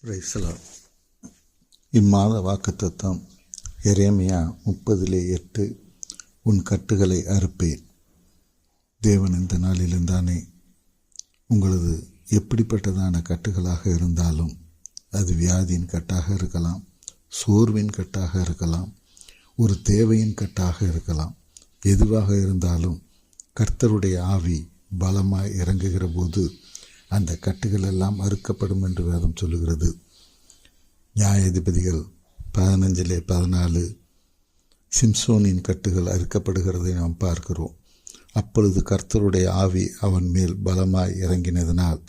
Praise the Lord. இம்மாத வாக்குத்தத்தம் எரேமியா 30:8. உன் கட்டுகளை அறுப்பேன். தேவன் இந்த நாளிலிருந்தானே உங்களது எப்படிப்பட்டதான கட்டுகளாக இருந்தாலும், அது வியாதியின் கட்டாக இருக்கலாம், சோர்வின் கட்டாக இருக்கலாம், ஒரு தேவையின் கட்டாக இருக்கலாம். எதுவாக இருந்தாலும் கர்த்தருடைய ஆவி பலமாய் இறங்குகிற போது அந்த கட்டுகள் எல்லாம் அறுக்கப்படும் என்று வேதம் சொல்லுகிறது. நியாயாதிபதிகள் 15:14 சிம்சோனின் கட்டுகள் அறுக்கப்படுகிறதை நாம் பார்க்கிறோம். அப்பொழுது கர்த்தருடைய ஆவி அவன் மேல் பலமாய் இறங்கினதினால்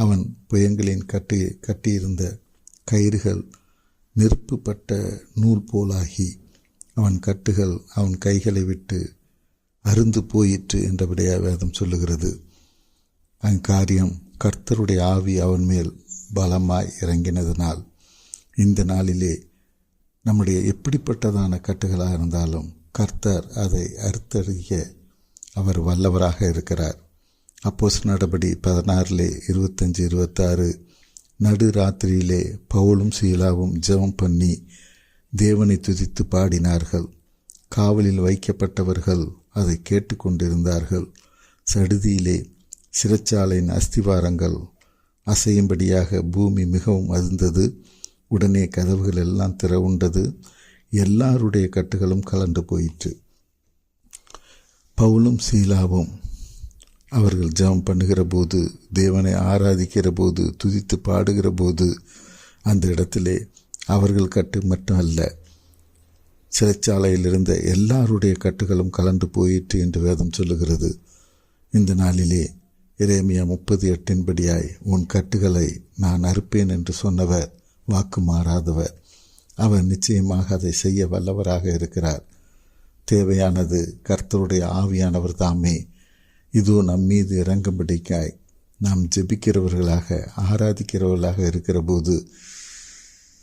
அவன் புயங்களின் கட்டியிருந்த கயிறுகள் நெருப்புப்பட்ட நூல் போலாகி அவன் கட்டுகள் அவன் கைகளை விட்டு அருந்து போயிற்று என்றபடியாக வேதம் சொல்லுகிறது. அக்காரியம் கர்த்தருடைய ஆவி அவன் மேல் பலமாய் இறங்கினதினால் இந்த நாளிலே நம்முடைய எப்படிப்பட்டதான கட்டுகளாக இருந்தாலும் கர்த்தர் அதை அறுத்தறிய அவர் வல்லவராக இருக்கிறார். அப்போஸ்தலர் நடபடி 16:25-26 நடு ராத்திரியிலே பவுலும் சீலாவும் ஜெபம் பண்ணி தேவனை துதித்து பாடினார்கள். காவலில் வைக்கப்பட்டவர்கள் அதை கேட்டுக்கொண்டிருந்தார்கள். சடுதியிலே சிறைச்சாலையின் அஸ்திவாரங்கள் அசையும்படியாக பூமி மிகவும் அதிர்ந்தது. உடனே கதவுகள் எல்லாம் திறவுண்டது. எல்லாருடைய கட்டுகளும் கலண்டு போயிற்று. பவுலும் சீலாவும் அவர்கள் ஜெபம் பண்ணுகிற போது, தேவனை ஆராதிக்கிற போது, துதித்து பாடுகிற போது அந்த இடத்திலே அவர்கள் கட்டு மட்டும் அல்ல, சிறைச்சாலையில் இருந்த எல்லாருடைய கட்டுகளும் கலண்டு போயிற்று என்று வேதம் சொல்லுகிறது. இந்த நாளிலே எரேமியா 30:8 உன் கட்டுகளை நான் அறுப்பேன் என்று சொன்னவர் வாக்கு மாறாதவர். அவர் நிச்சயமாக அதை செய்ய வல்லவராக இருக்கிறார். தேவையானது கர்த்தருடைய ஆவியானவர் தாமே. இதோ நம் மீது இறங்கும்படிக்காய் நாம் ஜெபிக்கிறவர்களாக ஆராதிக்கிறவர்களாக இருக்கிற போது,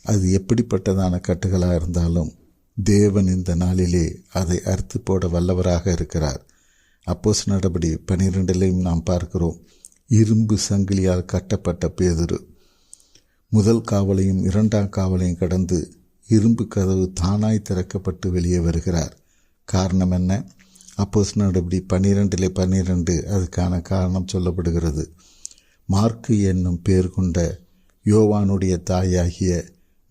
அது எப்படிப்பட்டதான கட்டுகளாக இருந்தாலும் தேவன் இந்த நாளிலே அதை அறுத்து போட வல்லவராக இருக்கிறார். அப்போஸ்தலர் நடபடி 12 நாம் பார்க்கிறோம். இரும்பு சங்கிலியால் கட்டப்பட்ட பேதுரு முதல் காவலையும் 2ஆம் காவலையும் கடந்து இரும்பு கதவு தானாய் திறக்கப்பட்டு வெளியே வருகிறார். காரணம் என்ன? அப்போஸ்தலர் நடபடி 12:12 அதுக்கான காரணம் சொல்லப்படுகிறது. மார்க்கு என்னும் பேர் கொண்ட யோவானுடைய தாயாகிய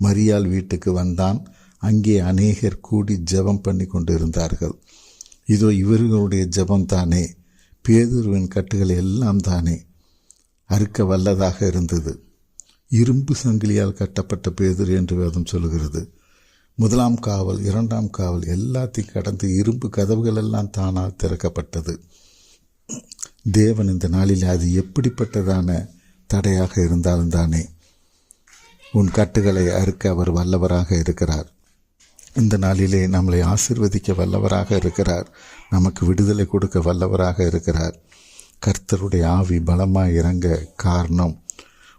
மரியாள் வீட்டுக்கு வந்தான். அங்கே அநேகர் கூடி ஜெபம் பண்ணி கொண்டிருந்தார்கள். இதோ இவர்களுடைய ஜெபம்தானே பேதுருவின் கட்டுகளை எல்லாம் தானே அறுக்க வல்லதாக இருந்தது. இரும்பு சங்கிலியால் கட்டப்பட்ட பேதுரு என்று வேதம் சொல்லுகிறது. 1ஆம் காவல் 2ஆம் காவல் எல்லாத்தையும் கடந்து இரும்பு கதவுகள் எல்லாம் தானால் திறக்கப்பட்டது. தேவன் இந்த நாளில் அது எப்படிப்பட்டதான தடையாக இருந்தாலும் தானே உன் கட்டுகளை அறுக்க அவர் வல்லவராக இருக்கிறார். இந்த நாளிலே நம்மளை ஆசீர்வதிக்க வல்லவராக இருக்கிறார். நமக்கு விடுதலை கொடுக்க வல்லவராக இருக்கிறார். கர்த்தருடைய ஆவி பலமாய் இறங்க காரணம்,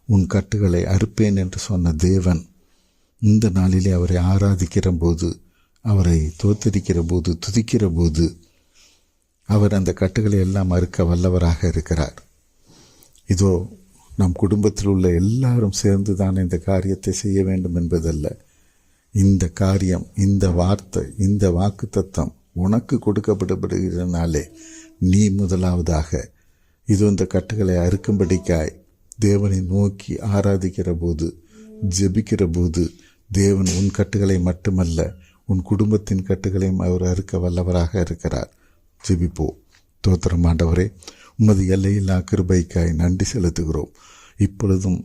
உன் கட்டுகளை அறுப்பேன் என்று சொன்ன தேவன் இந்த நாளிலே அவரை ஆராதிக்கிற போது, அவரை தோத்தரிக்கிற போது, துதிக்கிற போது அவர் அந்த கட்டுகளை எல்லாம் அறுக்க வல்லவராக இருக்கிறார். இதோ நம் குடும்பத்தில் உள்ள எல்லாரும் சேர்ந்து தான் இந்த காரியத்தை செய்ய வேண்டும் என்பதல்ல. இந்த காரியம், இந்த வார்த்தை, இந்த வாக்குத்தத்தம் உனக்கு கொடுக்கப்படுகிறனாலே நீ முதலாவதாக இது இந்த கட்டுகளை அறுக்கும்படிக்காய் தேவனை நோக்கி ஆராதிக்கிற போது, ஜெபிக்கிற போது, தேவன் உன் கட்டுகளை மட்டுமல்ல உன் குடும்பத்தின் கட்டுகளையும் அவர் அறுக்க வல்லவராக இருக்கிறார். ஜெபிப்போ. தோத்திரம் ஆண்டவரே, உமது எல்லையில்லா கிருபைக்காய் நன்றி செலுத்துகிறோம். இப்பொழுதும்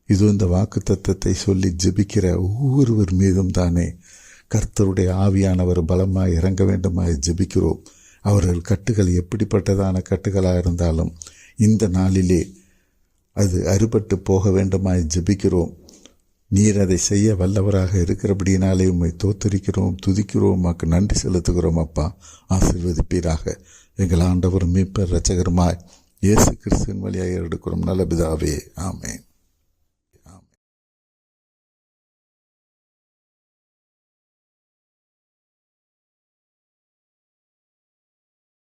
இதோ இந்த வாக்கு தத்தத்தை சொல்லி ஜெபிக்கிற ஒவ்வொருவர் மீதும் தானே கர்த்தருடைய ஆவியானவர் பலமாய் இறங்க வேண்டுமாய் ஜெபிக்கிறோம். அவர்கள் கட்டுகள் எப்படிப்பட்டதான கட்டுகளாக இருந்தாலும் இந்த நாளிலே அது அறுபட்டு போக வேண்டுமாய் ஜெபிக்கிறோம். நீர் அதை செய்ய வல்லவராக இருக்கிறபடியினாலே உம்மை தோத்தரிக்கிறோம், துதிக்கிறோம், உமக்கு நன்றி செலுத்துகிறோம். அப்பா, ஆசீர்வதிப்பீராக. எங்கள் ஆண்டவர் மீட்பர் இரட்சகருமாய் இயேசு கிறிஸ்துவின் வழியாக எடுக்கிறோம் நல்ல பிதாவே. ஆமென்.